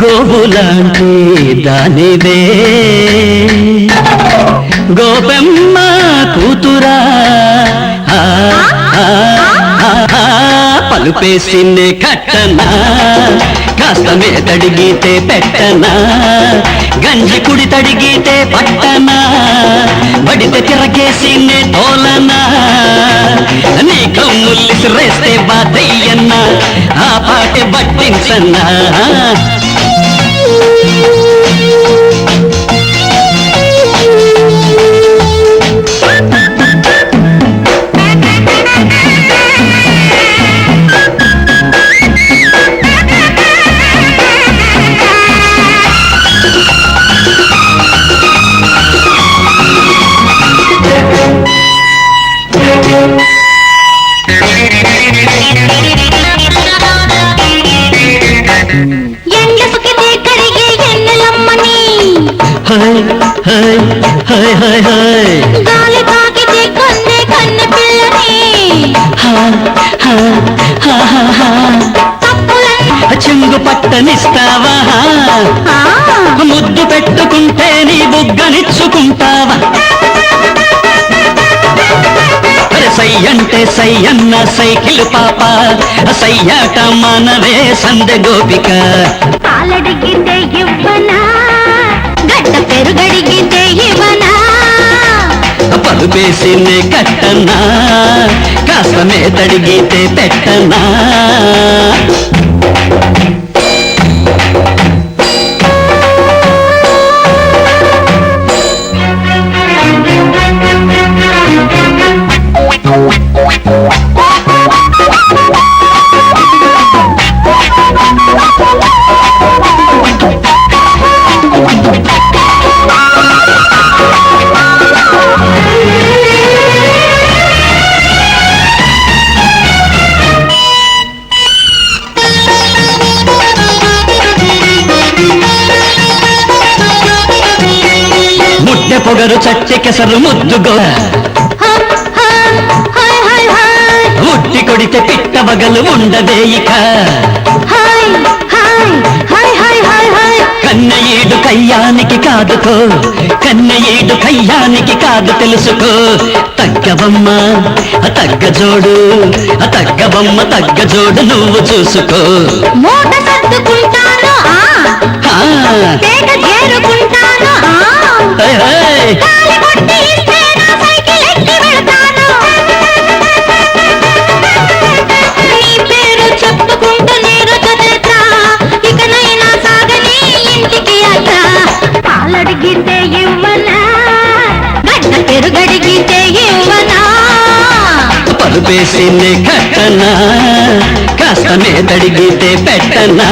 గోవులాంటి దానివే గోపెమ్మ కూతురా పలుపేసిన్నే కట్టనా కాస్త తడిగితే పెట్టనా గంజి కుడి తడిగితే పట్టనా బడితే తిరగేసిన్నే తోలనా నీ కమ్ముల్లి సిరేస్తే బాధయ్యన్నా ఆ పాటే పట్టించన్నా గాలి తాకితే కన్నే కన్నె పిల్లని చెంగు పట్టనిస్తావా ముద్దు పెట్టుకుంటే నీ బుగ్గనిచ్చుకుంటావా సై అంటే సై అన్న సైకిల్ పాప సయ్యాట మనవే సందె గోపిక పాలడిగితే ఇవ్వనా గడ్డ పెరుగడిగితే ఇవ్వనా పలుపేసినే కట్టనా కాస్త తడిగితే పెట్టనా ముట్టె పొగరు చచ్చె కెసరు ముద్దుగో ముట్టి కొడితే పిట్ట బగలు ఉండదేయిక కన్నయ్యేడు కయ్యానికి కాదుకో కన్నయ్యేడు కయ్యానికి కాదు తెలుసుకో తగ్గబమ్మ తగ్గ జోడు తగ్గబమ్మ తగ్గ జోడు నువ్వు చూసుకో మూట సర్దుకుంటాను నీ పేరు చెప్పుకుంటూ నీరు చదువుతా ఇకనైనా సాగని ఇంటికి అత్త పాలడిగితే ఇవ్వనా గడ్డ పెరుగడిగితే ఇవ్వనా పలుపేసినే కట్టనా కాస్త తడిగితే పెట్టనా